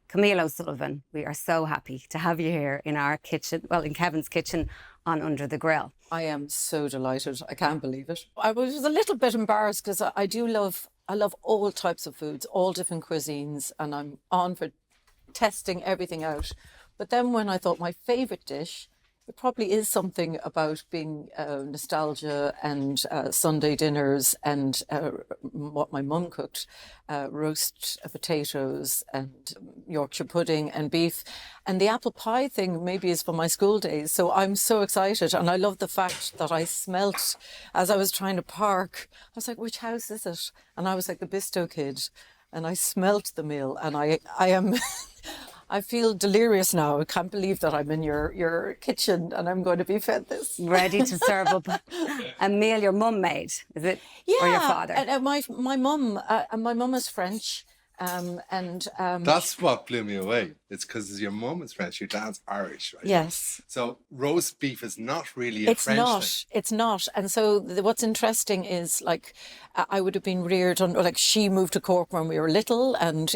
Camille O'Sullivan, we are so happy to have you here in our kitchen, well, in Kevin's kitchen on Under the Grill. I am so delighted. I can't believe it. I was a little bit embarrassed because I love all types of foods, all different cuisines, and I'm on for testing everything out. But then when I thought my favourite dish, it probably is something about being nostalgia and Sunday dinners and what my mum cooked, roast potatoes and Yorkshire pudding and beef. And the apple pie thing maybe is from my school days. So I'm so excited. And I love the fact that I smelt, as I was trying to park, I was like, which house is it? And I was like the Bisto kid. And I smelt the meal. And I am... I feel delirious now. I can't believe that I'm in your kitchen and I'm going to be fed this. Ready to serve up a meal your mum made, is it? Yeah. Or your father? And my mum is French. That's what blew me away. It's because your mum is French, your dad's Irish, right? Yes. So roast beef is not really a French thing. It's not. And so what's interesting is, like, I would have been reared on, like, she moved to Cork when we were little, and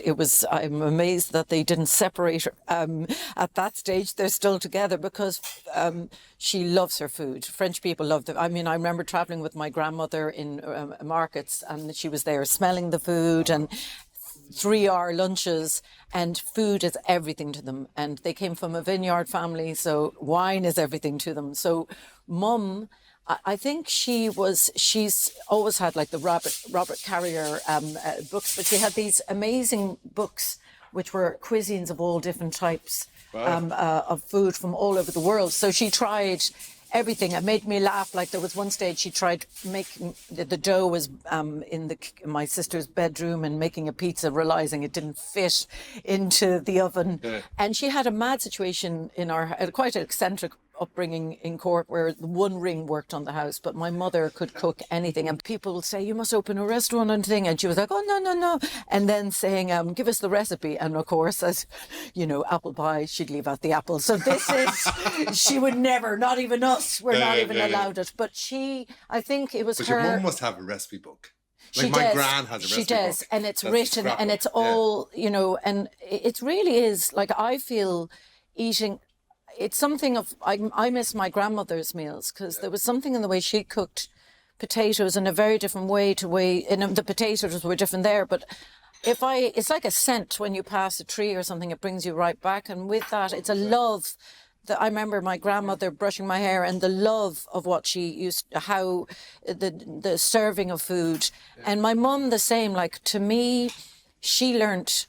I'm amazed that they didn't separate at that stage. They're still together because she loves her food. French people love them. I mean, I remember traveling with my grandmother in markets, and she was there smelling the food and 3-hour lunches, and food is everything to them. And they came from a vineyard family, so wine is everything to them. So Mum, I think she's always had like the Robert Carrier books, but she had these amazing books which were cuisines of all different types. Wow. Of food from all over the world. So she tried everything. It made me laugh. Like, there was one stage she tried making, the dough was in my sister's bedroom, and making a pizza, realising it didn't fit into the oven. Yeah. And she had a mad situation in quite an eccentric upbringing in Cork, where one ring worked on the house, but my mother could cook anything. And people would say, you must open a restaurant and thing. And she was like, oh, no. And then saying, give us the recipe. And of course, as you know, apple pie, she'd leave out the apple. So this is, she would never, not even us, we're not even allowed it. But I think it was her. But your mum must have a recipe book. Like, my gran has a recipe book. She does, and it's written, and it's all, you know, and it really is, like, I feel eating... It's something of, I miss my grandmother's meals, because there was something in the way she cooked potatoes in a very different way and the potatoes were different there. But it's like a scent when you pass a tree or something, it brings you right back. And with that, it's a love that I remember my grandmother brushing my hair, and the love of what she used, how the serving of food. And my mum the same, like, to me, she learnt.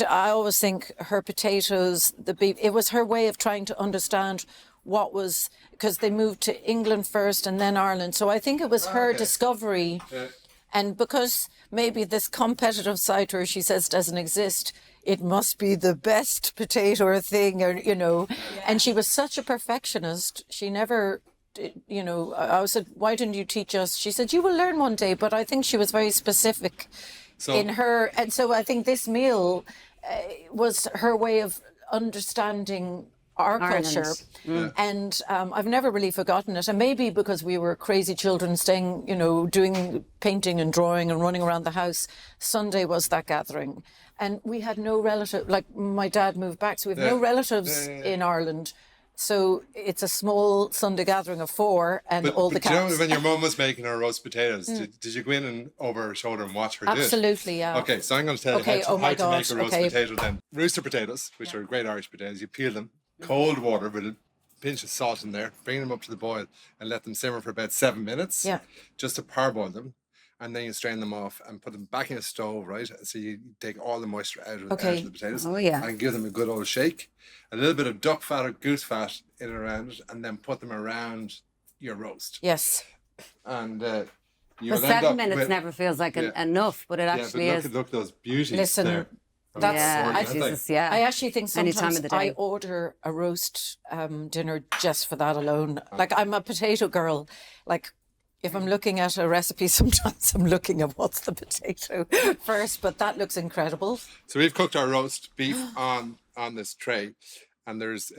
I always think her potatoes, the beef, it was her way of trying to understand what was, because they moved to England first and then Ireland. So I think it was her discovery. Yeah. And because maybe this competitive side to her, she says, doesn't exist, it must be the best potato or thing, or, you know. Yeah. And she was such a perfectionist. She never... You know, I said, why didn't you teach us? She said, you will learn one day. But I think she was very specific in her. And so I think this meal was her way of understanding our culture. Mm. And I've never really forgotten it. And maybe because we were crazy children staying, you know, doing painting and drawing and running around the house, Sunday was that gathering. And we had no relative, like, my dad moved back, so we have no relatives in Ireland. So it's a small Sunday gathering of 4, and all the cats. Do you know when your mum was making her roast potatoes, did you go in and over her shoulder and watch her do it? Absolutely, yeah. Okay, so I'm going to tell you how to make a roast potato then. Rooster potatoes, which are great Irish potatoes, you peel them, cold water with a pinch of salt in there, bring them up to the boil and let them simmer for about 7 minutes. Yeah. Just to parboil them. And then you strain them off and put them back in a stove, right? So you take all the moisture out of the potatoes. Oh, yeah. And give them a good old shake. A little bit of duck fat or goose fat in and around it, and then put them around your roast. Yes. And you'll 7 minutes never feels like enough, but it actually is. Look at those beauties. Listen, there. I actually think sometimes I order a roast dinner just for that alone. Like, I'm a potato girl. Like, if I'm looking at a recipe, sometimes I'm looking at what's the potato first, but that looks incredible. So we've cooked our roast beef on this tray, and there's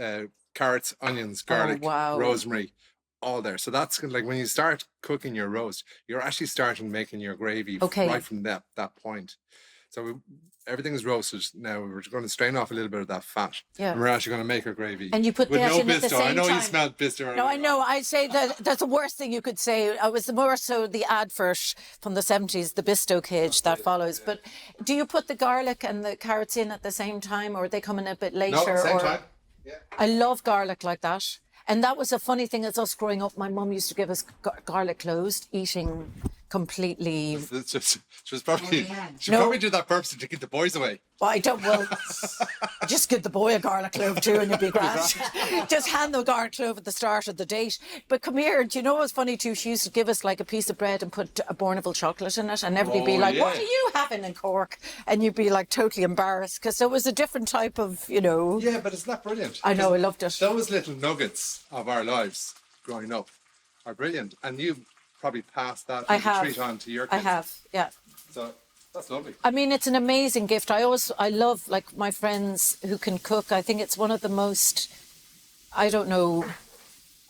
carrots, onions, garlic, rosemary, all there. So that's like when you start cooking your roast, you're actually starting making your gravy right from that point. So everything is roasted now. We're going to strain off a little bit of that fat. Yeah. And we're actually going to make our gravy. And you put with that no in at the bisto. same I know time. you smelled bisto. No, I know. I'd say that's the worst thing you could say. I was more so the advert from the 70s, the bisto cage that follows. But do you put the garlic and the carrots in at the same time, or are they coming a bit later? No, same time. Yeah. I love garlic like that. And that was a funny thing as us growing up. My mum used to give us garlic cloves, eating completely. It's just probably, probably do that purposely to keep the boys away. Well, I don't. Well, just give the boy a garlic clove too, and you'll be grand. Just hand the garlic clove at the start of the date. But come here, do you know what's funny too? She used to give us like a piece of bread and put a Bourneville chocolate in it, and everybody be like, "What are you having in Cork?" And you'd be like totally embarrassed because it was a different type of, Yeah, but it's not brilliant. I know, I loved it. Those little nuggets of our lives growing up are brilliant, and you've probably passed that treat on to your kids. I have, yeah. So that's lovely. I mean, it's an amazing gift. I love like my friends who can cook. I think it's one of the most, I don't know,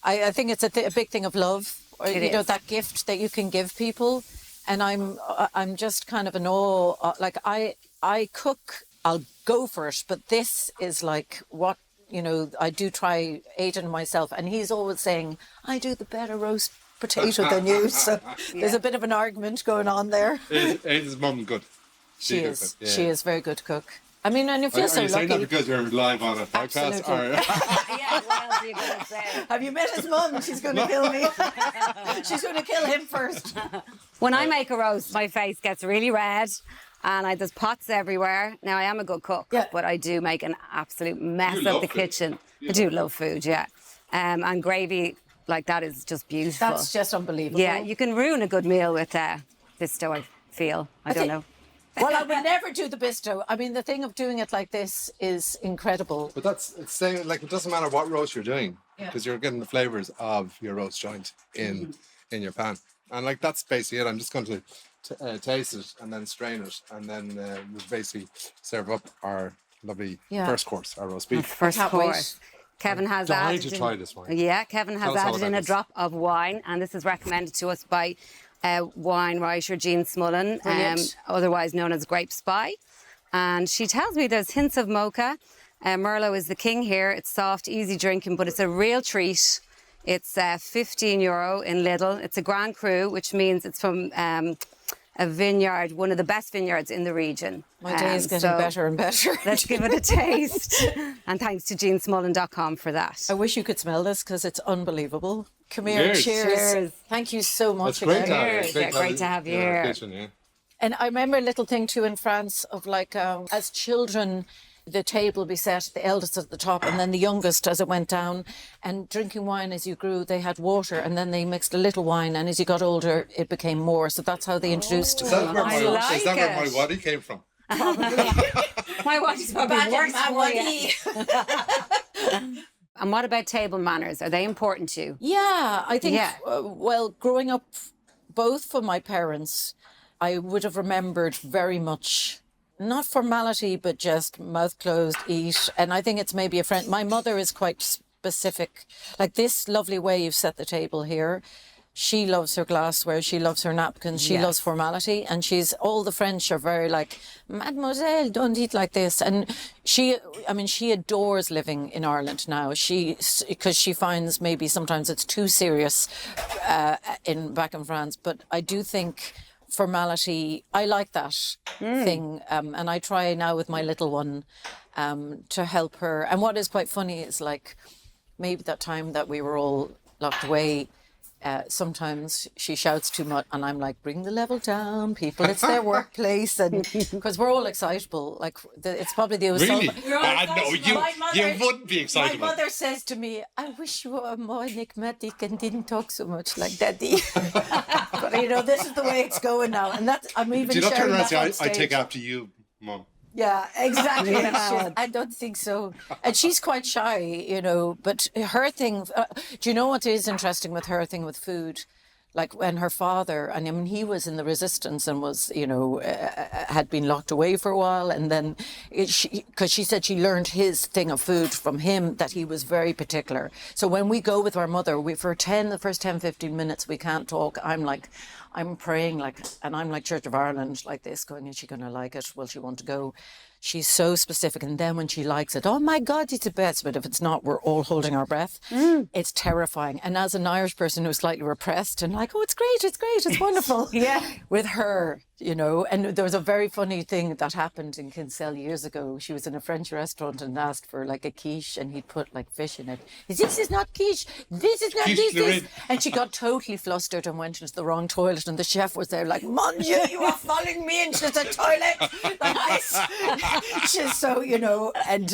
I think it's a big thing of love. Or, that gift that you can give people. And I'm just kind of in awe. Like I cook, I'll go for it. But this is like what, I do try Aidan myself. And he's always saying, I do the better roast potato than you. So there's a bit of an argument going on there. Aidan's mum good. She is. Yeah. She is very good to cook. I mean, and you feel so lucky. Are you saying that because you're live on a podcast? Yeah, what else are you going to say? Have you met his mum? She's going to kill me. She's going to kill him first. When I make a roast, my face gets really red and there's pots everywhere. Now, I am a good cook, but I do make an absolute mess of the kitchen. I do love food, yeah. And gravy like that is just beautiful. That's just unbelievable. Yeah, you can ruin a good meal with bisto, I feel. I don't know. Well, I would never do the bisto. I mean, the thing of doing it like this is incredible. But it's saying, like, it doesn't matter what roast you're doing because you're getting the flavours of your roast joint in your pan. And, like, that's basically it. I'm just going to taste it and then strain it. And then we'll basically serve up our lovely first course, our roast beef. First course. Kevin has added to try this wine. Yeah, Kevin has added in a drop of wine. And this is recommended to us by wine writer Jean Smullen, otherwise known as Grape Spy. And she tells me there's hints of mocha. Merlot is the king here. It's soft, easy drinking, but it's a real treat. It's €15 in Lidl. It's a Grand Cru, which means it's from a vineyard, one of the best vineyards in the region. My day is getting better and better. Let's give it a taste. And thanks to jeansmullen.com for that. I wish you could smell this because it's unbelievable. Come here, cheers. Thank you so much. It's great to have you here. Kitchen, And I remember a little thing too in France of like, as children, the table be set, the eldest at the top and then the youngest as it went down. And drinking wine as you grew, they had water and then they mixed a little wine. And as you got older, it became more. So that's how they introduced. Is that where my waddy came from? My waddy's probably worse for you. And what about table manners? Are they important to you? Yeah, I think, well, growing up, both for my parents, I would have remembered very much, not formality, but just mouth closed, eat. And I think it's maybe a friend. My mother is quite specific. Like this lovely way you've set the table here. She loves her glassware. She loves her napkins. She loves formality. And all the French are very like, Mademoiselle, don't eat like this. And she adores living in Ireland now. Because she finds maybe sometimes it's too serious back in France. But I do think formality, I like that thing. And I try now with my little one to help her. And what is quite funny is like, maybe that time that we were all locked away, sometimes she shouts too much and I'm like, bring the level down, people, it's their workplace. And because we're all excitable, like it's probably the O'Sullivan. Really? You wouldn't be excitable. My mother says to me, I wish you were more enigmatic and didn't talk so much like Daddy. But this is the way it's going now. And I'm even sharing that on stage. Do you not turn around and say, I take after you, Mum? Yeah, exactly. I don't think so. And she's quite shy, but her thing, do you know what is interesting with her thing with food? Like when her father, and I mean, he was in the resistance and was, had been locked away for a while. And then, because she said she learned his thing of food from him, that he was very particular. So when we go with our mother, for the first 10, 15 minutes, we can't talk. I'm like, I'm praying like, and I'm like Church of Ireland like this, going, is she going to like it? Will she want to go? She's so specific. And then when she likes it, oh my God, it's the best. But if it's not, we're all holding our breath. It's terrifying. And as an Irish person who's slightly repressed and like, oh, it's great, it's wonderful. With her, you know, and there was a very funny thing that happened in Kinsale years ago. She was in a French restaurant and asked for like a quiche and he'd put like fish in it. This is not quiche. This is not this. And she got totally flustered and went into the wrong toilet and the chef was there like, Mon Dieu, you are following me into the toilet. Like this. She's so, you know, and,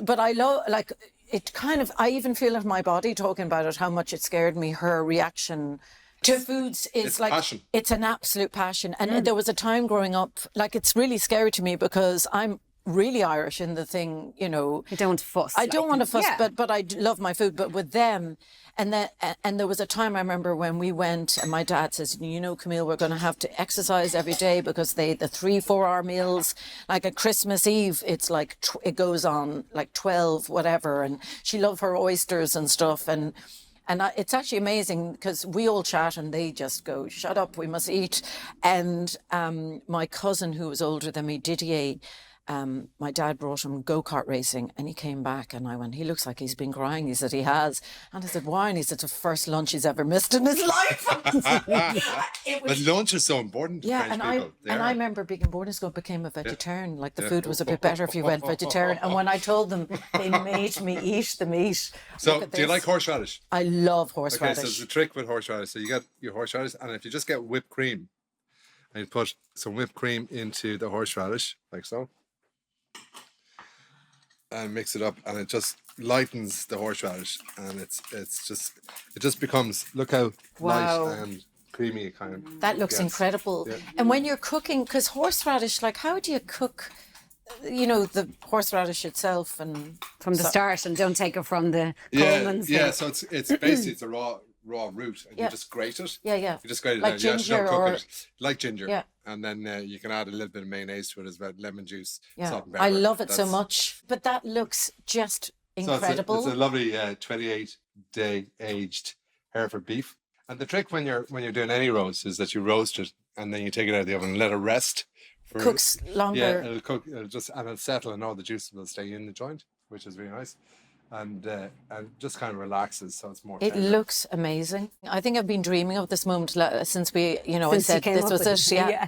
but I love, like, it kind of, I even feel in my body talking about it, how much it scared me, her reaction to foods is it's like, passion. It's an absolute passion. And there was a time growing up, like, it's really scary to me because I'm really Irish in the thing, you know. You don't fuss. I don't want to fuss, but I love my food. But with them, and there was a time I remember when we went, and my dad says, you know, Camille, we're going to have to exercise every day because the 3-4 hour meals, like at Christmas Eve, it's like it goes on like 12, whatever. And she loved her oysters and stuff, and it's actually amazing because we all chat and they just go, shut up, we must eat. And my cousin, who was older than me, Didier, my dad brought him go-kart racing and he came back and I went, he looks like he's been crying. He said he has. And I said, why? And he said, it's the first lunch he's ever missed in his life. But lunch is so important to French people. I remember being in boarding school, became a vegetarian. Like the food was a bit better if you went vegetarian. And when I told them, they made me eat the meat. So do you like horseradish? I love horseradish. Okay, so there's a trick with horseradish. So you get your horseradish and if you just get whipped cream and you put some whipped cream into the horseradish, like so, and mix it up and it just lightens the horseradish and it just becomes, look how light and creamy it kind of that looks incredible. And when you're cooking, because horseradish, like how do you cook, you know, the horseradish itself and from the start, and don't take it from the Coleman's. So it's basically it's a raw root and you just grate it. You just grate it like down. ginger Don't cook or it like ginger. And then you can add a little bit of mayonnaise to it as well, lemon juice, salt and pepper. I love it so much. But that looks just incredible. So it's a lovely 28-day aged Hereford beef. And the trick when you're doing any roast is that you roast it and then you take it out of the oven and let it rest. Cooks longer. Yeah, it'll cook. It'll settle and all the juices will stay in the joint, which is really nice. And just kind of relaxes, so it's more tender. It looks amazing. I think I've been dreaming of this moment since we, you know, since I said this was it. Yeah.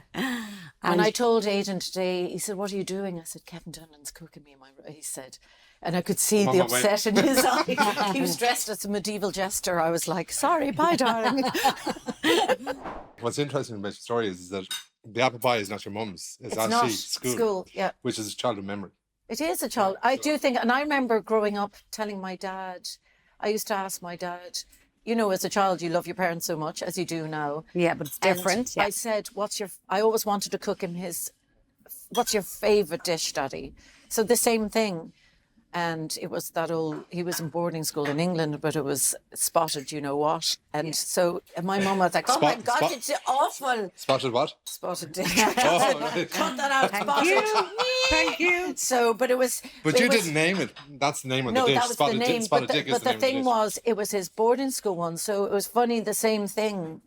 And I told Aidan today, he said, what are you doing? I said, Kevin Dundon's cooking me. He said, and I could see the upset in his eye. He was dressed as a medieval jester. I was like, sorry, bye, darling. What's interesting about your story is that the apple pie is not your mum's. It's not actually school, which is a childhood memory. It is a child. I do think, and I remember growing up telling my dad, I used to ask my dad, you know, as a child, you love your parents so much as you do now. Yeah, but it's different. I said, I always wanted to cook him what's your favourite dish, Daddy? So the same thing. And it was he was in boarding school in England, but it was spotted, you know what? And so my mum was like, oh my God, it's awful. Spotted what? Spotted dick. Cut that out, Thank you. So, but it was... But you didn't name it. That's the name of the dish. No, that was the name. Spotted dick is but the thing was, it was his boarding school one. So it was funny, the same thing,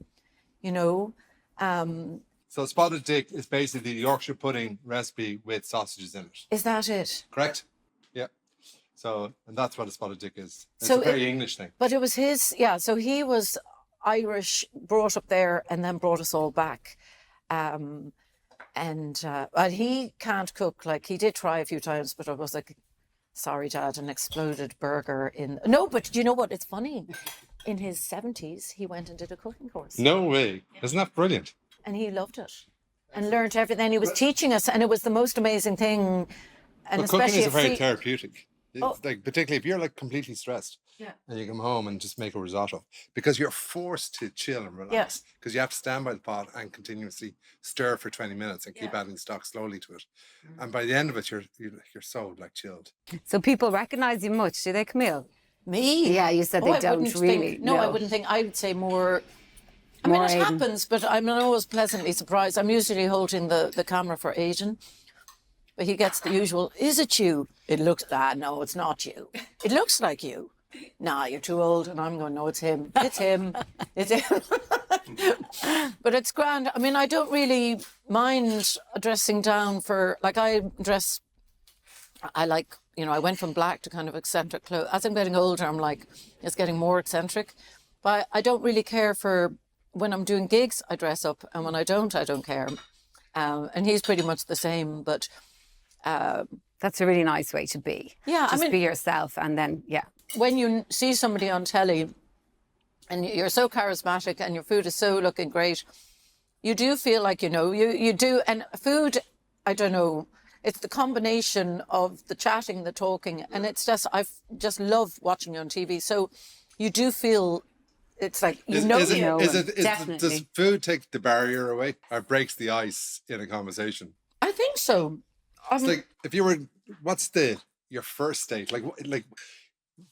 you know. So spotted dick is basically the Yorkshire pudding recipe with sausages in it. Is that it? Correct? Yeah. So, and that's what a spotted dick is. It's a very English thing. But it was so he was Irish, brought up there and then brought us all back. And he can't cook. Like, he did try a few times, but I was like, sorry, Dad, an exploded burger No, but do you know what? It's funny. In his 70s, he went and did a cooking course. No way. Isn't that brilliant? And he loved it and learned everything. He was teaching us, and it was the most amazing thing. And but cooking is very therapeutic. Like, particularly if you're like completely stressed and you come home and just make a risotto, because you're forced to chill and relax because you have to stand by the pot and continuously stir for 20 minutes and keep adding stock slowly to it. And by the end of it, you're so like chilled. So people recognise you much, do they, Camille? Me? Yeah, you said they don't really. No, I wouldn't think. I would say more. I mean, it happens, but I'm always pleasantly surprised. I'm usually holding the camera for Aidan. But he gets the usual, is it you? It looks, no, it's not you. It looks like you. Nah, you're too old. And I'm going, no, it's him. It's him. It's him. But it's grand. I mean, I don't really mind dressing down for, like, I like, you know, I went from black to kind of eccentric clothes. As I'm getting older, I'm like, it's getting more eccentric. But I don't really care for, when I'm doing gigs, I dress up. And when I don't care. And he's pretty much the same, but... That's a really nice way to be. Yeah, Just be yourself, and then, when you see somebody on telly and you're so charismatic and your food is so looking great, you do feel like, you know, you do. And food, I don't know, it's the combination of the chatting, the talking, and it's just, I just love watching you on TV. So you do feel, it's like, definitely. Does food take the barrier away or breaks the ice in a conversation? I think so. It's like, if you were, what's your first date? Like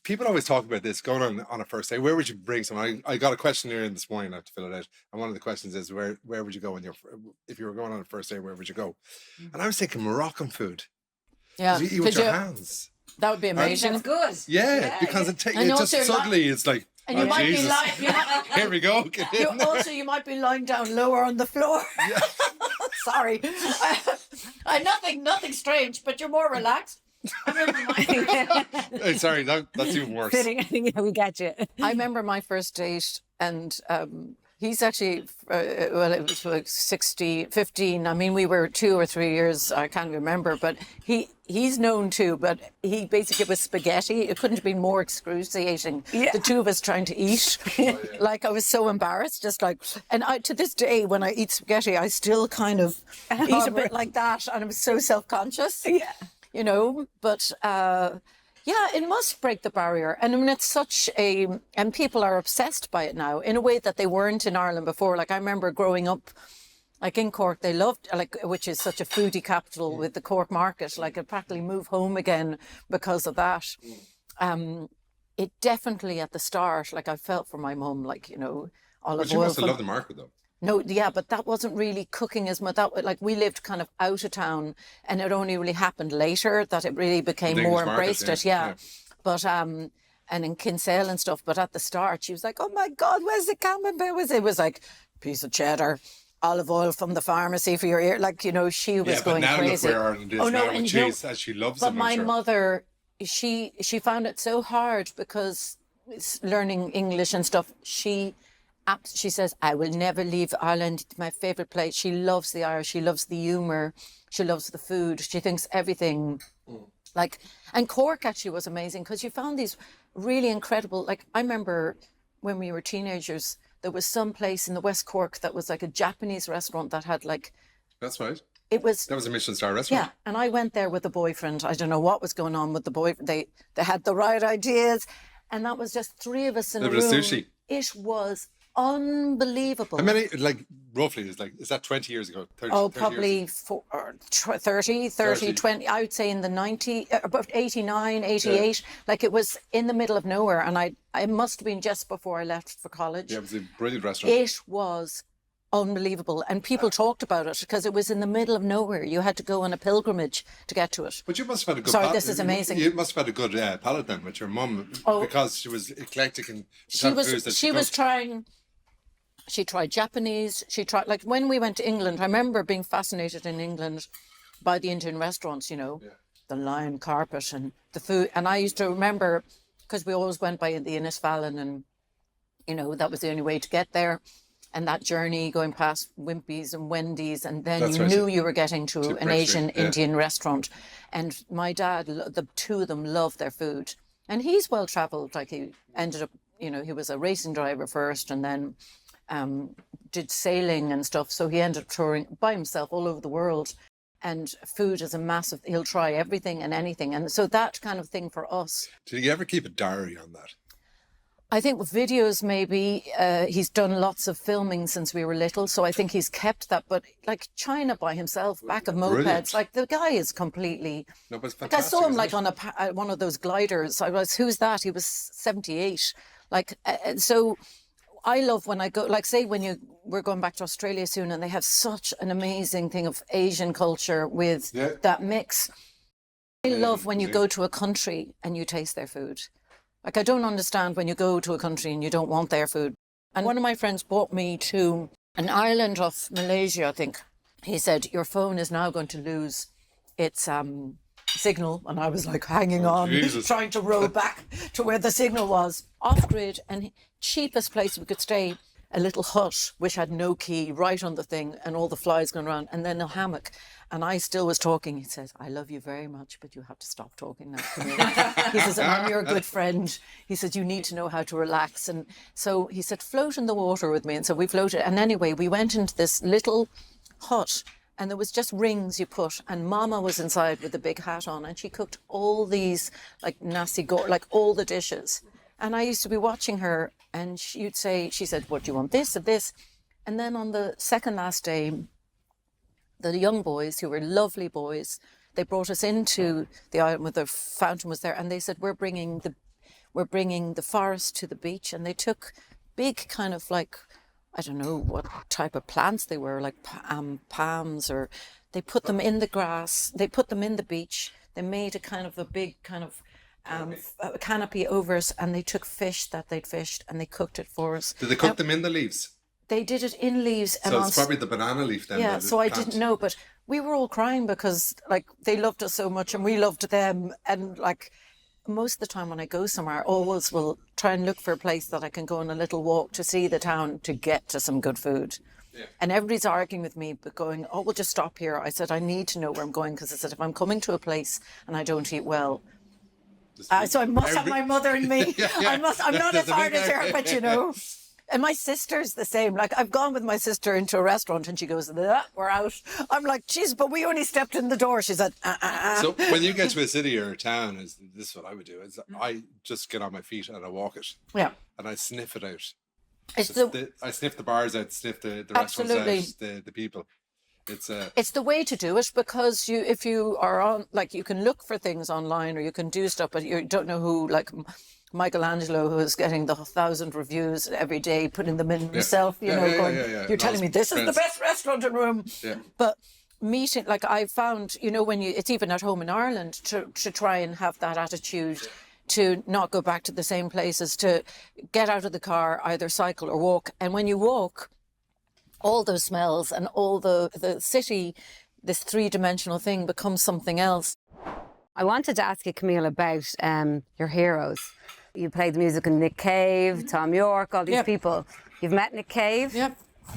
people always talk about this, going on a first date. Where would you bring someone? I got a questionnaire in this morning, I have to fill it out. And one of the questions is, where would you go if you were going on a first date, where would you go? And I was thinking Moroccan food. Yeah. You eat with your hands. That would be amazing. That's good. Yeah, because it just suddenly, it's like, and you might Jesus. be lying. Here we go. You might be lying down lower on the floor. Yeah. Sorry, nothing strange, but you're more relaxed. I remember Hey, sorry, that's even worse. We get you. I remember my first date, and he's actually, well, it was like 15. I mean, we were 2 or 3 years, I can't remember, but he's known too, but he basically was spaghetti. It couldn't have been more excruciating. Yeah. The two of us trying to eat. Like, I was so embarrassed, just like, and to this day, when I eat spaghetti, I still kind of eat a bit like that, and I'm so self-conscious. Yeah. You know, but yeah, it must break the barrier. And I mean, it's and people are obsessed by it now in a way that they weren't in Ireland before. Like, I remember growing up, like in Cork, they loved, like, which is such a foodie capital with the Cork market. Like, I'd practically move home again because of that. It definitely at the start, like, I felt for my mum, like, you know, olive oil. But you must have loved the market though. No, yeah, but that wasn't really cooking as much. That, like, we lived kind of out of town, and it only really happened later that it really became more embraced. Yeah. But and in Kinsale and stuff. But at the start, she was like, "Oh my God, where's the Caoimhe?" It was like piece of cheddar, olive oil from the pharmacy for your ear. Like, you know, she was going crazy. Look where Ireland is now with cheese, as she loves them. But my mother, she found it so hard because it's learning English and stuff. She says, I will never leave Ireland. It's my favourite place. She loves the Irish. She loves the humour. She loves the food. She thinks everything. Like, and Cork actually was amazing because you found these really incredible, like, I remember when we were teenagers, there was some place in the West Cork that was like a Japanese restaurant that had like... That's right. That was a Michelin star restaurant. Yeah, and I went there with a boyfriend. I don't know what was going on with the boyfriend. They had the right ideas. And that was just 3 of us in a room. Sushi. It was unbelievable. How many, like, roughly, is that 20 years ago? 30, probably 30, 20. I would say in the 90, about 89, 88. Yeah. Like, it was in the middle of nowhere. And I must have been just before I left for college. Yeah, it was a brilliant restaurant. It was unbelievable. And people talked about it because it was in the middle of nowhere. You had to go on a pilgrimage to get to it. But you must have had a good palate. This is amazing. You must have had a good palate then with your mum because she was eclectic and she tried Japanese. She tried, like, when we went to England, I remember being fascinated in England by the Indian restaurants, you know, the lion carpet and the food. And I used to remember, because we always went by the Innisfallen and, you know, that was the only way to get there. And that journey going past Wimpy's and Wendy's, and then you knew you were getting to an Asian Indian restaurant. And my dad, the two of them loved their food. And he's well travelled. Like, he ended up, you know, he was a racing driver first and then did sailing and stuff. So he ended up touring by himself all over the world. And food is a massive, he'll try everything and anything. And so that kind of thing for us. Did you ever keep a diary on that? I think with videos, maybe. He's done lots of filming since we were little, so I think he's kept that. But like China by himself, back of mopeds, like the guy is completely... No, but it's fantastic, like I saw him like on one of those gliders. I was, who's that? He was 78. Like, so I love when I go, like say when we're going back to Australia soon and they have such an amazing thing of Asian culture with that mix. I love when you go to a country and you taste their food. Like, I don't understand when you go to a country and you don't want their food. And one of my friends brought me to an island off Malaysia, I think. He said, your phone is now going to lose its signal. And I was like hanging on, Jesus. Trying to row back to where the signal was. Off-grid, and cheapest place we could stay, a little hut which had no key right on the thing and all the flies going around, and then a hammock. And I still was talking. He says, I love you very much, but you have to stop talking now. He says, I'm your good friend. He said, you need to know how to relax. And so he said, float in the water with me. And so we floated. And anyway, we went into this little hut, and there was just rings you put, and Mama was inside with a big hat on, and she cooked all these like nasi goreng, like all the dishes. And I used to be watching her, and she said, what do you want, this or this? And then on the second last day, the young boys, who were lovely boys, they brought us into the island where the fountain was there, and they said, we're bringing the forest to the beach. And they took big kind of like, I don't know what type of plants they were, like palms, or they put them in the grass, they put them in the beach, they made a kind of a big kind of a canopy over us, and they took fish that they'd fished and they cooked it for us. Did they cook them in the leaves? They did it in leaves. So it's probably the banana leaf then. Yeah, so I didn't know, but we were all crying because like they loved us so much and we loved them. And like most of the time when I go somewhere, I always will try and look for a place that I can go on a little walk to see the town to get to some good food. Yeah. And everybody's arguing with me, but going, oh, we'll just stop here. I said, I need to know where I'm going, because I said, if I'm coming to a place and I don't eat well, so I must have my mother in me. Yeah. I'm not as hard as her, but you know. And my sister's the same. Like, I've gone with my sister into a restaurant and she goes, we're out. I'm like, geez, but we only stepped in the door. She said, So when you get to a city or a town, this is what I would do. Is I just get on my feet and I walk it. Yeah. And I sniff it out. I sniff the bars out, sniff the restaurants out, the people. It's the way to do it, because if you are on, like, you can look for things online or you can do stuff, but you don't know who, like Michelangelo, who is getting the 1,000 reviews every day, putting them in himself, you're telling me this is the best restaurant in Rome. Yeah. But meeting, like I found, it's even at home in Ireland, to try and have that attitude, to not go back to the same places, to get out of the car, either cycle or walk. And when you walk, all those smells and all the city, this three-dimensional thing, becomes something else. I wanted to ask you, Camille, about your heroes. You played the music in Nick Cave, Tom York, all these people. You've met Nick Cave,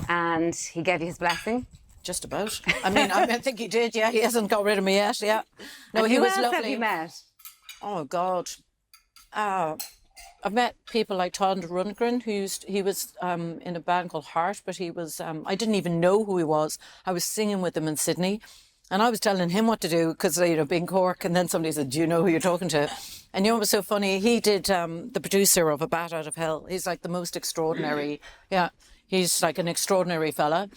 and he gave you his blessing. Just about. I mean, I think he did. Yeah, he hasn't got rid of me yet. Yeah. No, he was lovely. Who else have you met? Oh God. I've met people like Todd Rundgren, he was in a band called Heart, but he was, I didn't even know who he was. I was singing with him in Sydney, and I was telling him what to do, because, being Cork, and then somebody said, do you know who you're talking to? And it was so funny, he did the producer of A Bat Out of Hell. He's like the most extraordinary, he's like an extraordinary fella.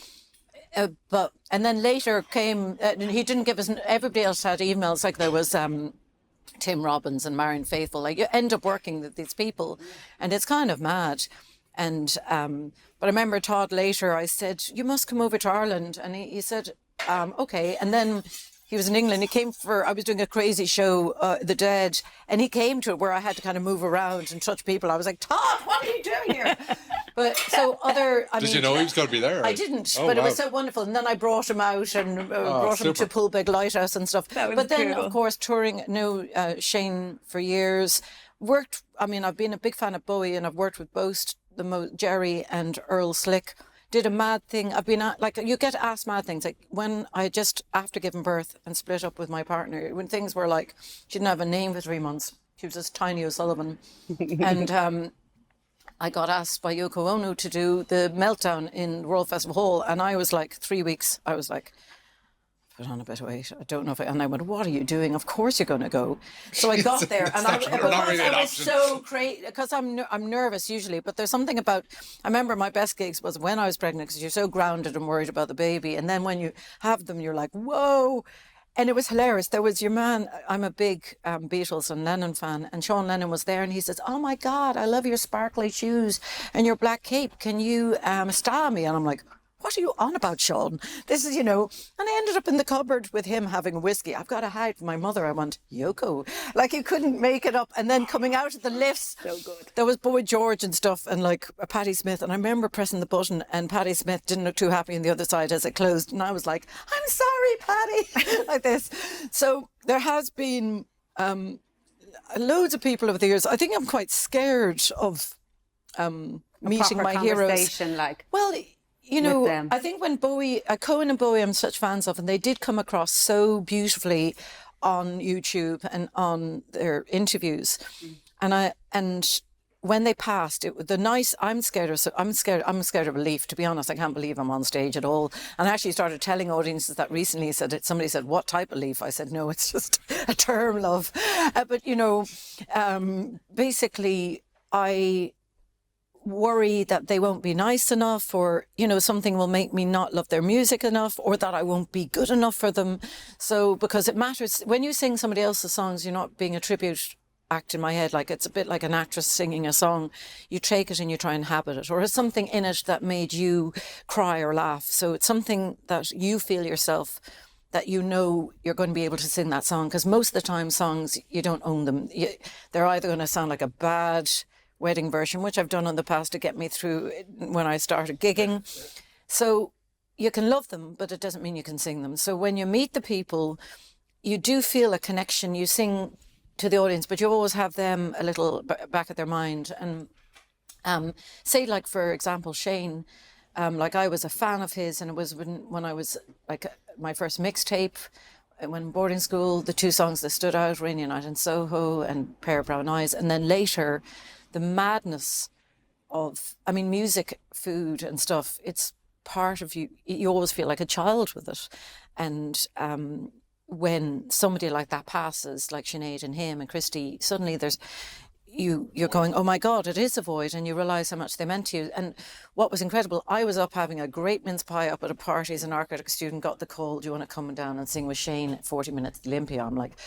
And then later came, he didn't give us, everybody else had emails, like there was Tim Robbins and Marion Faithfull. Like, you end up working with these people, and it's kind of mad. And but I remember Todd later, I said, you must come over to Ireland. And he said, okay. And then he was in England. He came I was doing a crazy show, The Dead, and he came to it where I had to kind of move around and touch people. I was like, Todd, what are you doing here? But so Did you know he was going to be there? I didn't, but it was so wonderful. And then I brought him out and brought him to Poolbeg Lighthouse and stuff. But then, of course, touring, Shane for years. I've been a big fan of Bowie, and I've worked with both Jerry and Earl Slick. Did a mad thing. I've been you get asked mad things. Like when I just, after giving birth and split up with my partner, when things were like, she didn't have a name for 3 months. She was just Tiny O'Sullivan. And I got asked by Yoko Ono to do the Meltdown in Royal Festival Hall. And I was like, 3 weeks, I was like, put on a bit of weight. I don't know and I went, what are you doing? Of course you're going to go. So I got there, and I was so crazy, because I'm nervous usually, but there's something about, I remember my best gigs was when I was pregnant, because you're so grounded and worried about the baby. And then when you have them, you're like, whoa. And it was hilarious. There was your man, I'm a big Beatles and Lennon fan, and Sean Lennon was there, and he says, oh my God, I love your sparkly shoes and your black cape. Can you style me? And I'm like, what are you on about, Sean? This is, and I ended up in the cupboard with him having a whiskey. I've got to hide from my mother. I went, Yoko. Like, you couldn't make it up. And then coming out of the lifts, so good. There was Boy George and stuff, and like Patti Smith. And I remember pressing the button, and Patti Smith didn't look too happy on the other side as it closed. And I was like, I'm sorry, Patti, like this. So there has been loads of people over the years. I think I'm quite scared of meeting my heroes. Like, well, I think when Bowie, Cohen and Bowie, I'm such fans of, and they did come across so beautifully on YouTube and on their interviews, and when they passed, I'm scared of a leaf, to be honest. I can't believe I'm on stage at all. And I actually started telling audiences that recently. Somebody said, what type of leaf? I said, no, it's just a term, love. But basically, I worry that they won't be nice enough, or something will make me not love their music enough, or that I won't be good enough for them. So, because it matters when you sing somebody else's songs, you're not being a tribute act in my head. Like, it's a bit like an actress singing a song. You take it and you try and inhabit it, or there's something in it that made you cry or laugh. So it's something that you feel yourself, that you're going to be able to sing that song, because most of the time songs, you don't own them. They're either going to sound like a bad wedding version, which I've done in the past to get me through when I started gigging. So you can love them, but it doesn't mean you can sing them. So when you meet the people, you do feel a connection. You sing to the audience, but you always have them a little back of their mind. And say, like, for example, Shane, like, I was a fan of his, and it was when I was like my first mixtape, when boarding school, the two songs that stood out, Rainy Night in Soho and Pair of Brown Eyes. And then later, the madness of, music, food and stuff, it's part of you. You always feel like a child with it. And when somebody like that passes, like Sinead and him and Christy, suddenly you're going, oh my God, it is a void, and you realise how much they meant to you. And what was incredible, I was up having a great mince pie up at a party as an architect student, got the call, do you want to come down and sing with Shane at 40 Minutes at Olympia? I'm like,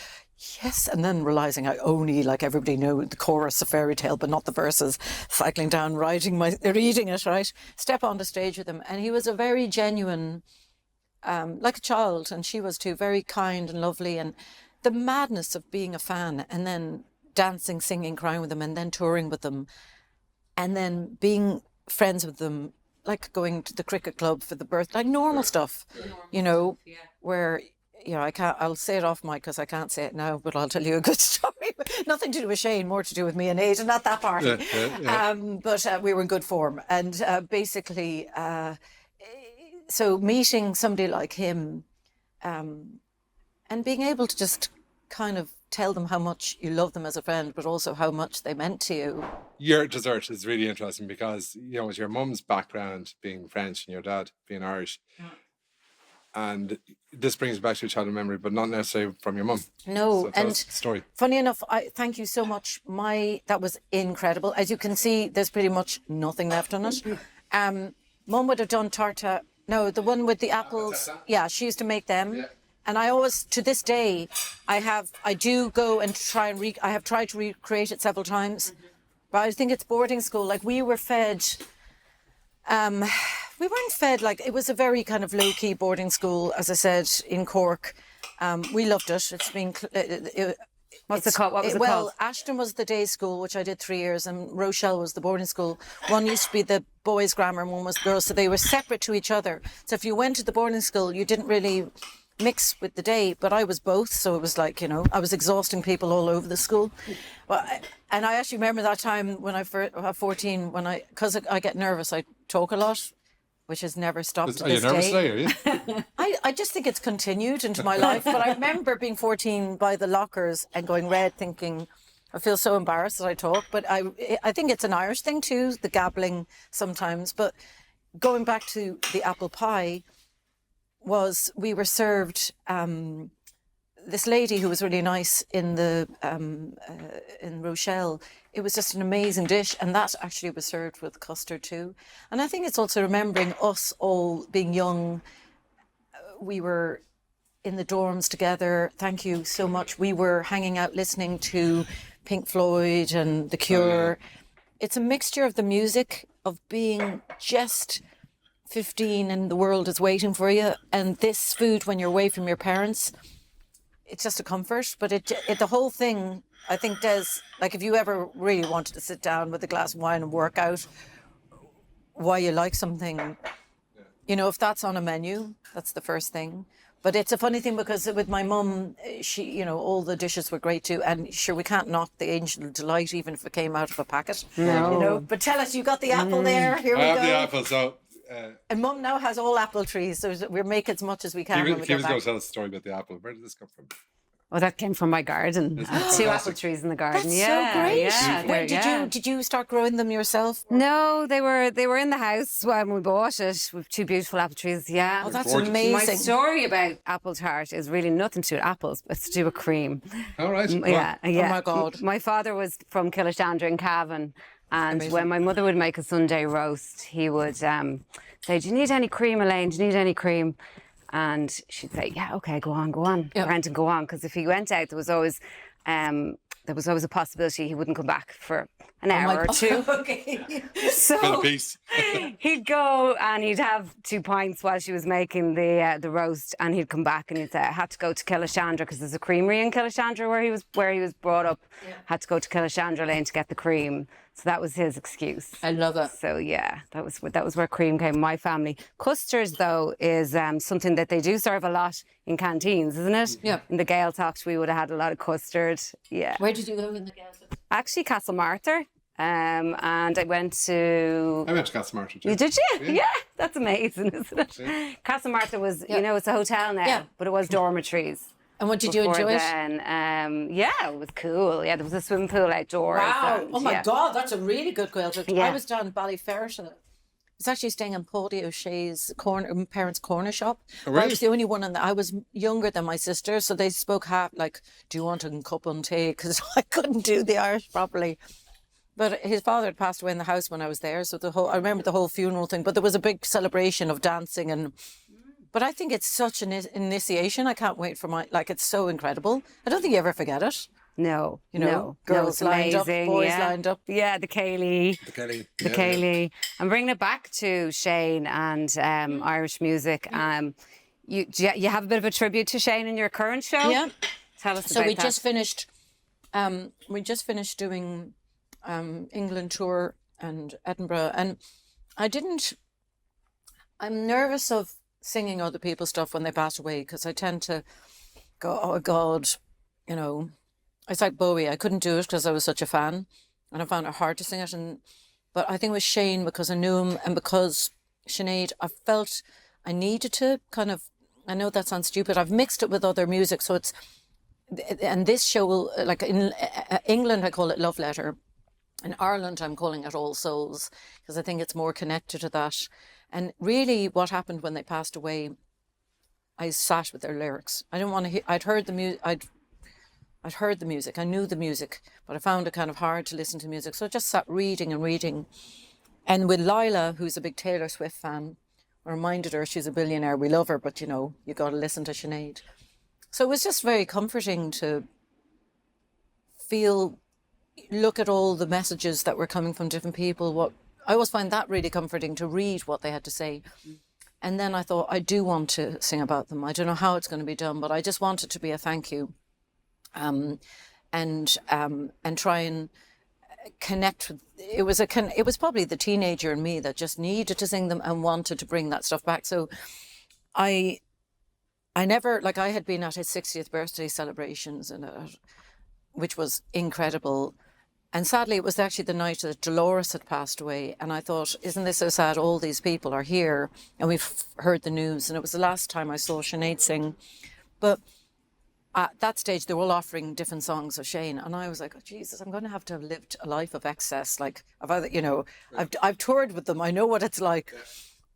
yes. And then realising I only, like everybody knew the chorus of Fairy Tale, but not the verses, cycling down, reading it, right? Step on the stage with him. And he was a very genuine, like a child, and she was too, very kind and lovely. And the madness of being a fan, and then dancing, singing, crying with them, and then touring with them, and then being friends with them, like going to the cricket club for the birth, like normal stuff, where, I'll say it off mic because I can't say it now, but I'll tell you a good story. Nothing to do with Shane, more to do with me and Aidan at that party. But we were in good form. And basically, so meeting somebody like him, and being able to just kind of tell them how much you love them as a friend, but also how much they meant to you. Your dessert is really interesting because, with your mum's background being French and your dad being Irish, and this brings back to a childhood memory, but not necessarily from your mum. No, so and story. Funny enough, I thank you so much. That was incredible. As you can see, there's pretty much nothing left on it. Mum would have done tarta. No, the one with the apples. Yeah, she used to make them. Yeah. And I always, to this day, I do go and try and I have tried to recreate it several times. But I think it's boarding school. Like, we were fed, we weren't fed, like, it was a very kind of low-key boarding school, as I said, in Cork. We loved it. It's been... What was it called? Well, Ashton was the day school, which I did 3 years, and Rochelle was the boarding school. One used to be the boys' grammar and one was girls, so they were separate to each other. So if you went to the boarding school, you didn't really mix with the day, but I was both, so it was like, I was exhausting people all over the school. And I actually remember that time when I was 14, because I get nervous, I talk a lot, which has never stopped to this day. Are you nervous today, are you? I just think it's continued into my life, but I remember being 14 by the lockers and going red, thinking, I feel so embarrassed that I talk, but I think it's an Irish thing too, the gabbling sometimes. But going back to the apple pie, we were served this lady who was really nice in Rochelle. It was just an amazing dish, and that actually was served with custard too. And I think it's also remembering us all being young. We were in the dorms together. Thank you so much. We were hanging out listening to Pink Floyd and The Cure. It's a mixture of the music, of being just 15 and the world is waiting for you. And this food, when you're away from your parents, it's just a comfort. But the whole thing, I think, Des, like if you ever really wanted to sit down with a glass of wine and work out why you like something, you know, if that's on a menu, that's the first thing. But it's a funny thing because with my mum, she, you know, all the dishes were great too. And sure, we can't knock the Angel Delight even if it came out of a packet. No. You know, but tell us, you got the apple there. Here we go. I have the apple, so... and Mum now has all apple trees, so we're making as much as we can. He was going to tell us a story about the apple. Where did this come from? Oh, that came from my garden. Two apple trees in the garden. That's yeah, so great. Yeah, Wait, did you start growing them yourself? No, they were in the house when we bought it with two beautiful apple trees. Yeah. Oh, that's gorgeous. amazing. My story about apple tart is really nothing to do with apples, but it's to do with cream. All right. Yeah. Oh my God. My father was from Kilishandra in Cavan, and when my mother would make a Sunday roast, he would say, "Do you need any cream, Elaine? Do you need any cream?" And she'd say, "Yeah, okay, go on, Yep. Brenton, go on." Because if he went out, there was always a possibility he wouldn't come back for an hour or two. Okay. So Peace. he'd go and he'd have 2 pints while she was making the roast, and he'd come back and he'd say, "I had to go to Kilishandra because there's a creamery in Kilishandra where he was brought up. Yeah. Had to go to Kilishandra Lane to get the cream." So that was his excuse. I love it. So yeah, that was where cream came. My family custards though is something that they do serve a lot in canteens, isn't it? Yeah. In the Gaeltacht we would have had a lot of custard. Yeah. Where did you go in the Gaeltacht? Actually, Castlemartyr. And I went to Castlemartyr too. You did you? Yeah, that's amazing, isn't it? Yeah. Castlemartyr was, you know, it's a hotel now, but it was dormitories. And what did you enjoy then. Yeah, it was cool. Yeah, there was a swimming pool outdoors. Wow. And, Oh my God, that's a really good Gaeltacht. Yeah. I was down in Ballyferrett. I was actually staying in Paddy O'Shea's parents' corner shop. Oh, really? I was the only one I was younger than my sister, so they spoke half like, "Do you want a cup and tea?" Because I couldn't do the Irish properly. But his father had passed away in the house when I was there, so I remember the whole funeral thing. But there was a big celebration of dancing and. But I think it's such an initiation. I can't wait for it's so incredible. I don't think you ever forget it. No, you know, no, girls lined up, boys yeah. lined up. Yeah, the Caoimhe. The Caoimhe. I'm bringing it back to Shane and Irish music. You have a bit of a tribute to Shane in your current show? Yeah. Tell us about that. So we just finished doing England tour and Edinburgh, and I'm nervous of singing other people's stuff when they pass away because I tend to go, "Oh God," you know. It's like Bowie. I couldn't do it because I was such a fan, and I found it hard to sing it. But I think it was Shane because I knew him, and because Sinead, I felt I needed to kind of. I know that sounds stupid. I've mixed it with other music, so it's. And this show will, like in England, I call it Love Letter. In Ireland, I'm calling it All Souls because I think it's more connected to that. And really, what happened when they passed away, I sat with their lyrics. I didn't want to hear. I'd heard the music. I'd heard the music. I knew the music, but I found it kind of hard to listen to music. So I just sat reading and reading. And with Lila, who's a big Taylor Swift fan, I reminded her she's a billionaire. We love her, but you know, you got to listen to Sinead. So it was just very comforting to look at all the messages that were coming from different people. I always find that really comforting to read what they had to say. And then I thought, I do want to sing about them. I don't know how it's going to be done, but I just want it to be a thank you. And try and connect with, it was probably the teenager in me that just needed to sing them and wanted to bring that stuff back. So I never, I had been at his 60th birthday celebrations, which was incredible. And sadly, it was actually the night that Dolores had passed away. And I thought, isn't this so sad? All these people are here and we've heard the news. And it was the last time I saw Sinead sing. But at that stage, they were all offering different songs of Shane. And I was like, oh, Jesus, I'm going to have lived a life of excess. I've toured with them. I know what it's like.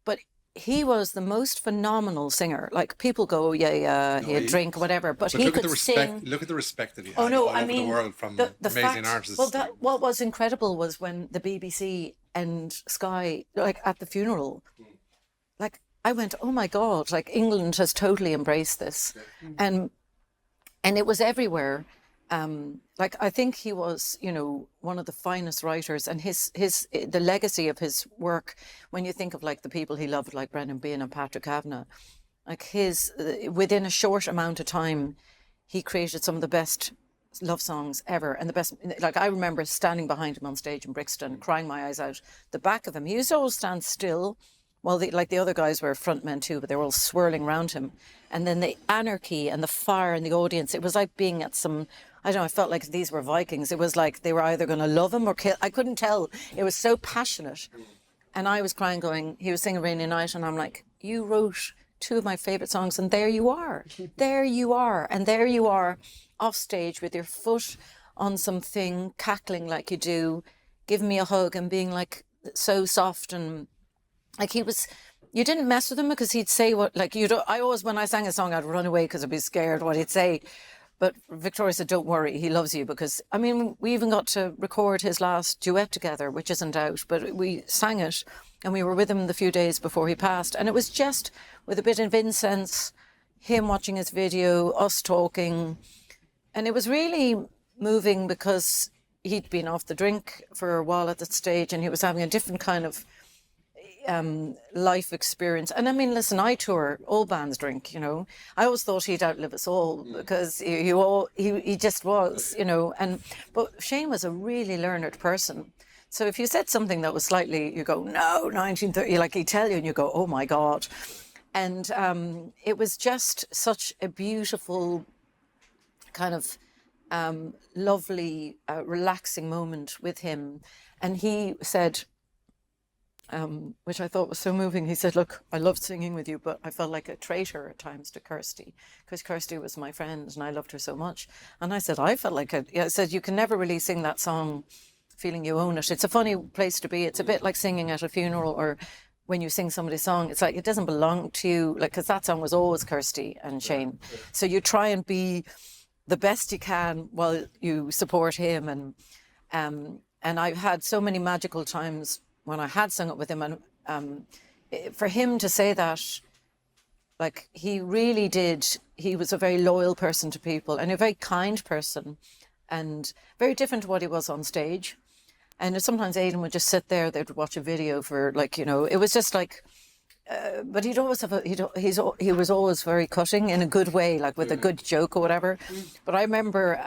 But he was the most phenomenal singer. People go, he'd drink, whatever. But he could sing. Look at the respect that he had all over the world from the amazing artists. Well, what was incredible was when the BBC and Sky, at the funeral, I went, oh my God, England has totally embraced this. And it was everywhere. like, I think he was, you know, one of the finest writers, and the legacy of his work, when you think of like the people he loved, like Brendan Behan and Patrick Kavanagh, like within a short amount of time, he created some of the best love songs ever, and the best, like, I remember standing behind him on stage in Brixton, crying my eyes out. The back of him, he used to always stand still. Well, the other guys were frontmen too, but they were all swirling around him. And then the anarchy and the fire in the audience, it was like being at some, I don't know, I felt like these were Vikings. It was like they were either going to love him or kill. I couldn't tell. It was so passionate. And I was crying going, he was singing Rainy Night, and I'm like, you wrote two of my favourite songs, and there you are. There you are. And there you are off stage with your foot on something, cackling like you do, giving me a hug and being like so soft. And like, he was, you didn't mess with him because he'd say what, like, you don't, I always, when I sang a song, I'd run away because I'd be scared what he'd say. But Victoria said, don't worry, he loves you. Because, I mean, we even got to record his last duet together, which isn't out, but we sang it, and we were with him the few days before he passed. And it was just with a bit of incense, him watching his video, us talking. And it was really moving because he'd been off the drink for a while at that stage, and he was having a different kind of life experience. And I mean, listen, I tour, all bands drink, you know. I always thought he'd outlive us all because he just was, you know. But Shane was a really learned person. So if you said something that was slightly, you go, no, 1930, like he'd tell you, and you go, oh my God. And it was just such a beautiful kind of lovely, relaxing moment with him. And he said, which I thought was so moving, he said, look, I loved singing with you, but I felt like a traitor at times to Kirsty, because Kirsty was my friend and I loved her so much. And I said, I felt like I said, you can never really sing that song feeling you own it. It's a funny place to be. It's a bit like singing at a funeral, or when you sing somebody's song, it's like it doesn't belong to you, like, because that song was always Kirsty and Shane. So you try and be the best you can while you support him. And I've had so many magical times when I had sung it with him, and for him to say that, like, he really did, he was a very loyal person to people and a very kind person, and very different to what he was on stage. And sometimes Aidan would just sit there, they'd watch a video for, like, you know, it was just like, but he'd always have he was always very cutting in a good way, like with a good joke or whatever. But I remember,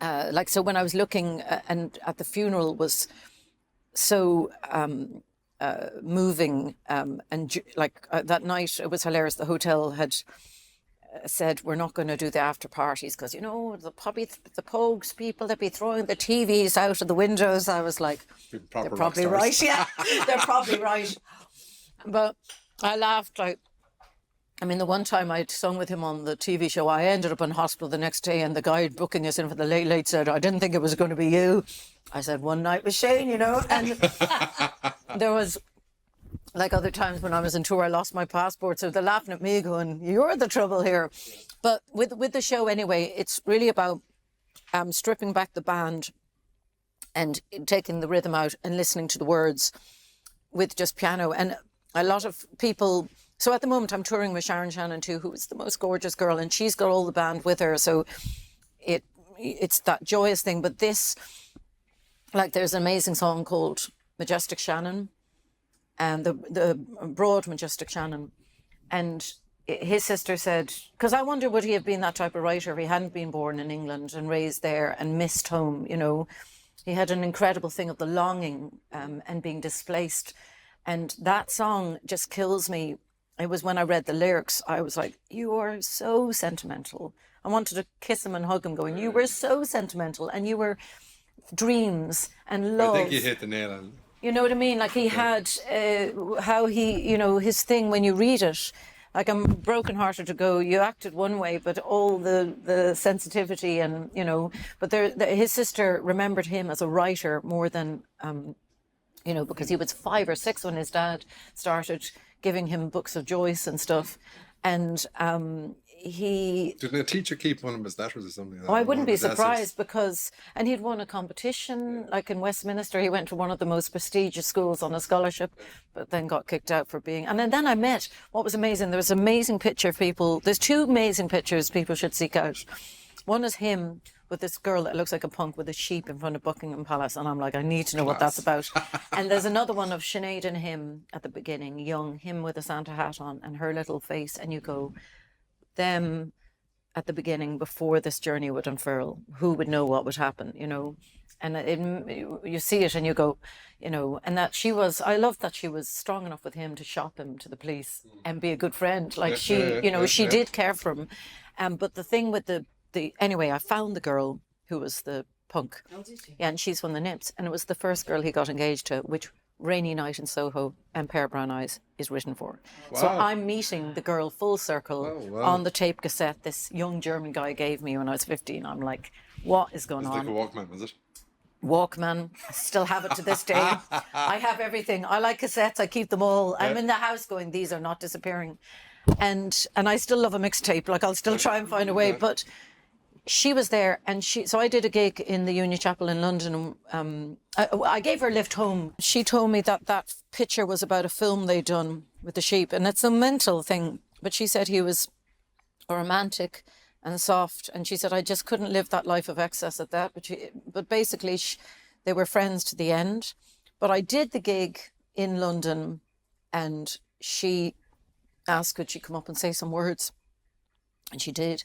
like, so when I was looking and at the funeral was so moving, and like that night it was hilarious. The hotel had said, we're not going to do the after parties because, you know, the Pogues people, they'd be throwing the TVs out of the windows. I was like, they're probably right. Yeah, they're probably right. But I laughed. I mean, the one time I'd sung with him on the TV show, I ended up in hospital the next day, and the guy booking us in for the late said, I didn't think it was going to be you. I said, one night with Shane, you know. And there was, like, other times when I was on tour, I lost my passport, so they're laughing at me going, you're the trouble here. But with the show anyway, it's really about stripping back the band and taking the rhythm out and listening to the words with just piano. And a lot of people, so at the moment I'm touring with Sharon Shannon too, who is the most gorgeous girl, and she's got all the band with her, so it's that joyous thing. But this, like, there's an amazing song called Majestic Shannon, and the broad Majestic Shannon, and his sister said, because I wonder would he have been that type of writer if he hadn't been born in England and raised there and missed home, you know. He had an incredible thing of the longing and being displaced, and that song just kills me. It was when I read the lyrics, I was like, you are so sentimental. I wanted to kiss him and hug him going, you were so sentimental, and you were dreams and love. I think you hit the nail on it. You know what I mean? Like, he had how he, you know, his thing when you read it, like, I'm brokenhearted to go, you acted one way, but all the sensitivity and, you know, but his sister remembered him as a writer more than, you know, because he was 5 or 6 when his dad started giving him books of Joyce and stuff. And didn't a teacher keep one of his letters or something like that? Oh, I wouldn't be surprised, because, and he'd won a competition, like in Westminster. He went to one of the most prestigious schools on a scholarship, but then got kicked out for being, and then I met, what was amazing, there was an amazing picture of people, there's 2 amazing pictures people should seek out. One is him with this girl that looks like a punk with a sheep in front of Buckingham Palace, and I'm like, I need to know what that's about. And there's another one of Sinead and him at the beginning, young, him with a Santa hat on and her little face, and you go, them at the beginning before this journey would unfurl, who would know what would happen, you know? And you see it and you go, you know, and that I love that she was strong enough with him to shop him to the police and be a good friend. Like she did care for him. But the thing with anyway, I found the girl who was the punk. Oh, did you? Yeah, and she's one of the Nips. And it was the first girl he got engaged to, which Rainy Night in Soho and Pair of Brown Eyes is written for. Wow. So I'm meeting the girl full circle on the tape cassette this young German guy gave me when I was 15. I'm like, what is going on? It's like a Walkman, was it? Walkman. I still have it to this day. I have everything. I like cassettes. I keep them all. I'm in the house going, these are not disappearing. And I still love a mixtape. Like I'll still try and find a way. But she was there, and so I did a gig in the Union Chapel in London. I gave her a lift home. She told me that picture was about a film they'd done with the sheep, and it's a mental thing. But she said he was a romantic and soft, and she said I just couldn't live that life of excess at that. But basically, they were friends to the end. But I did the gig in London, and she asked could she come up and say some words, and she did.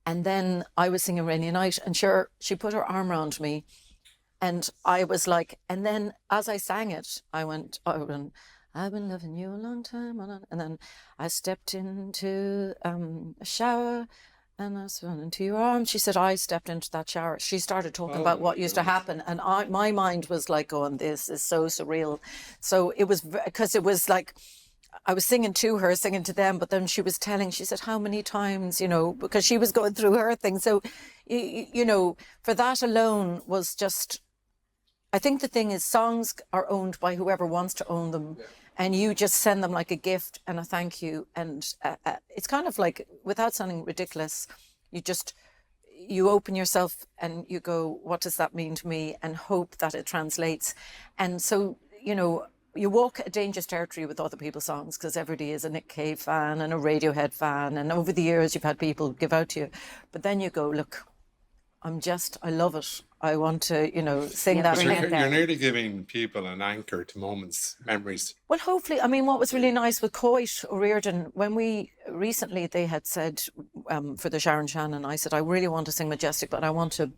And then I was singing Rainy Night, and she put her arm around me, and I was like, and then as I sang it, I went, I've been loving you a long time, and then I stepped into a shower, and I was running to your arms. She said, I stepped into that shower. She started talking about what used to happen, and my mind was like going, this is so surreal. So it was, because it was like, I was singing to her, singing to them, but then she was telling, she said, how many times, you know, because she was going through her thing. So, you know, for that alone was just, I think the thing is songs are owned by whoever wants to own them. Yeah. And you just send them like a gift and a thank you. And it's kind of like, without sounding ridiculous, you open yourself and you go, what does that mean to me? And hope that it translates. And so, you know, you walk a dangerous territory with other people's songs because everybody is a Nick Cave fan and a Radiohead fan, and over the years you've had people give out to you, but then you go, look, I love it. I want to, you know, sing that. You're nearly giving people an anchor to moments, memories. Well, hopefully. I mean, what was really nice with Caoimhe O'Riordan, when recently they had said for the Sharon Shannon, I said, I really want to sing Majestic, but I want to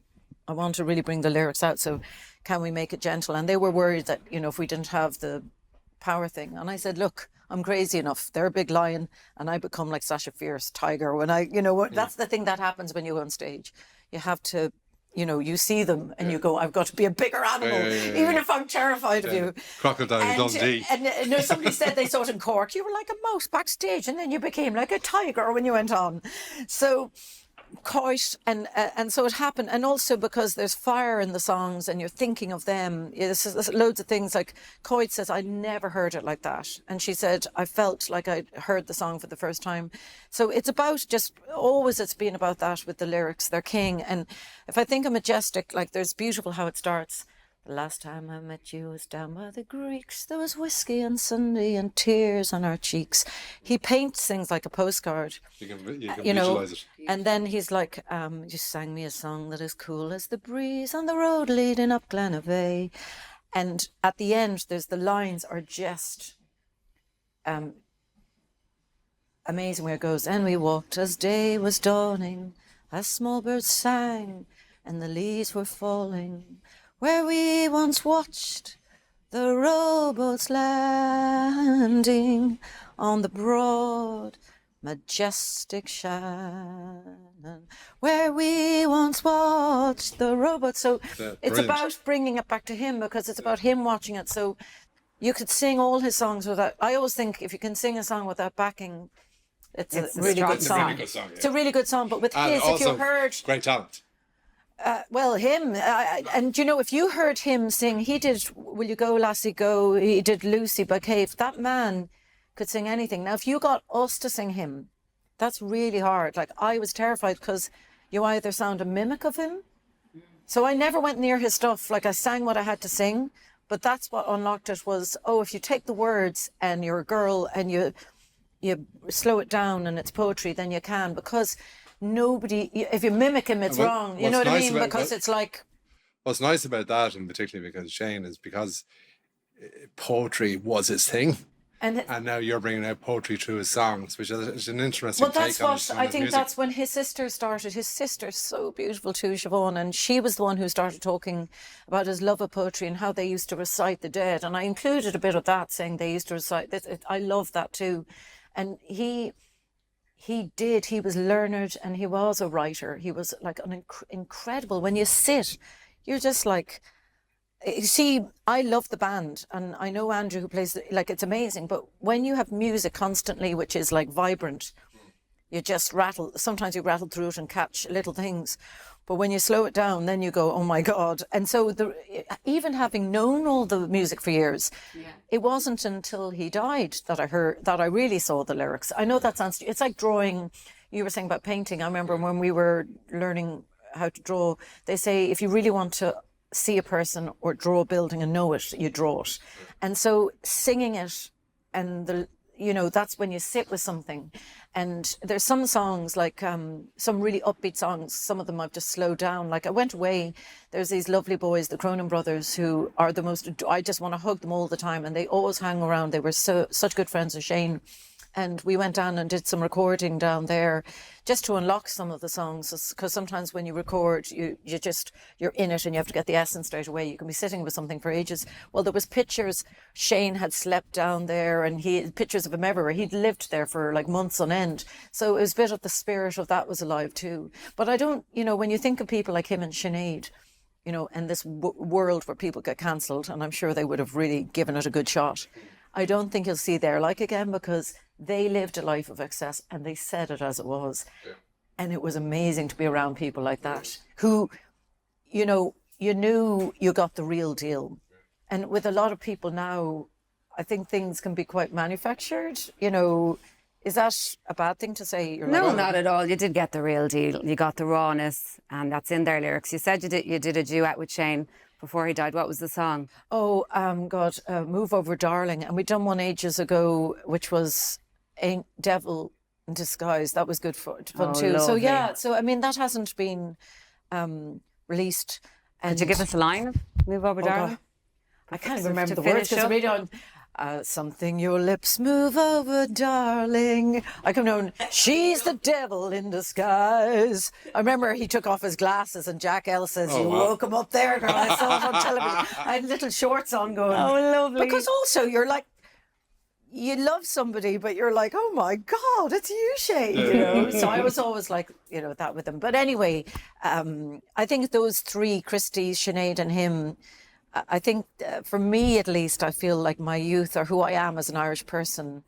really bring the lyrics out. So can we make it gentle? And they were worried that, you know, if we didn't have the power thing. And I said, look, I'm crazy enough. They're a big lion and I become like Sasha Fierce tiger when that's the thing that happens when you go on stage. You have to, you know, you see them and you go, I've got to be a bigger animal, even if I'm terrified of you. Crocodile Dundee. And somebody said they saw it in Cork. You were like a mouse backstage and then you became like a tiger when you went on. So Caoimhe, and so it happened, and also because there's fire in the songs and you're thinking of them. There's loads of things like Caoimhe says, I never heard it like that, and she said I felt like I heard the song for the first time. So it's about it's been about that with the lyrics. They're king. And if I think of Majestic, like there's beautiful how it starts. The last time I met you was down by the Greeks. There was whiskey and Sunday and tears on our cheeks. He paints things like a postcard. You can visualize it. And then he's like, you sang me a song that is cool as the breeze on the road leading up Glenavey. And at the end, the lines are just amazing where it goes. And we walked as day was dawning, as small birds sang, and the leaves were falling. Where we once watched the rowboats landing on the broad, majestic Shannon. Where we once watched the rowboats. So it's about bringing it back to him because it's about him watching it. So you could sing all his songs without. I always think if you can sing a song without backing, it's a really good song. Really good song, yeah. It's a really good song. But with his, if you heard great talent. Well, him, and you know, if you heard him sing, he did Will You Go, Lassie Go, he did Lucy by Cave. That man could sing anything. Now, if you got us to sing him, that's really hard. Like, I was terrified because you either sound a mimic of him. So I never went near his stuff. Like, I sang what I had to sing, but that's what unlocked it was, if you take the words and you're a girl and you slow it down and it's poetry, then you can. Because nobody, if you mimic him, it's wrong. You know what I mean? Because it's like... What's nice about that, and particularly because Shane, is because poetry was his thing. And now you're bringing out poetry through his songs, which is an interesting take on his music. I think that's when his sister started. His sister's so beautiful too, Siobhan, and she was the one who started talking about his love of poetry and how they used to recite the dead. And I included a bit of that, saying they used to recite this. I love that too. And he was learned, and he was a writer. He was like an incredible, when you sit, you're just like... You see, I love the band, and I know Andrew who plays, like, it's amazing, but when you have music constantly, which is like vibrant, you just rattle, sometimes you rattle through it and catch little things, but when you slow it down, then you go, oh my God. And so even having known all the music for years, it wasn't until he died that I really saw the lyrics. I know that sounds, it's like drawing. You were saying about painting. I remember when we were learning how to draw, they say if you really want to see a person or draw a building and know it, you draw it. And so singing it, and that's when you sit with something. And there's some songs, like some really upbeat songs, some of them I've just slowed down. Like I went away, there's these lovely boys, the Cronin brothers, who are the most, I just want to hug them all the time, and they always hang around. They were such good friends of Shane. And we went down and did some recording down there just to unlock some of the songs, because sometimes when you record, you're in it and you have to get the essence straight away. You can be sitting with something for ages. Well, there was pictures. Shane had slept down there, and he had pictures of him everywhere. He'd lived there for like months on end. So it was a bit of the spirit of that was alive too. But I don't, when you think of people like him and Sinead, and this world where people get cancelled, and I'm sure they would have really given it a good shot, I don't think you'll see their like again, because they lived a life of excess and they said it as it was. Yeah. And it was amazing to be around people like that who, you knew you got the real deal. Yeah. And with a lot of people now, I think things can be quite manufactured. Is that a bad thing to say? No, not at all. You did get the real deal. You got the rawness, and that's in their lyrics. You said you did a duet with Shane before he died. What was the song? Oh, God, Move Over Darling. And we'd done one ages ago, which was Ain't Devil in Disguise. That was good fun too. Lovely. So yeah, that hasn't been released. And could you give us a line of Move Over Darling? God. I can't even remember the words, because I read on something your lips move over, darling. I come down, she's the devil in disguise. I remember he took off his glasses and Jack L says, woke him up there, girl. I saw it on television. I had little shorts on going. Oh, lovely. Because also you're like, you love somebody, but you're like, oh my God, it's you, Shane. So I was always like, that with him. But anyway, I think those three, Christy, Sinead and him, I think for me at least, I feel like my youth, or who I am as an Irish person,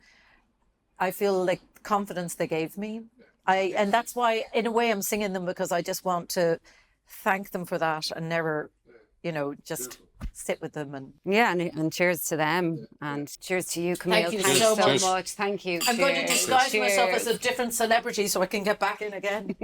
I feel like the confidence they gave me. And that's why, in a way, I'm singing them, because I just want to thank them for that and never, just sit with them. And cheers to them, and cheers to you, Camille. Thank you so much. Thank you. I'm going to disguise myself as a different celebrity so I can get back in again.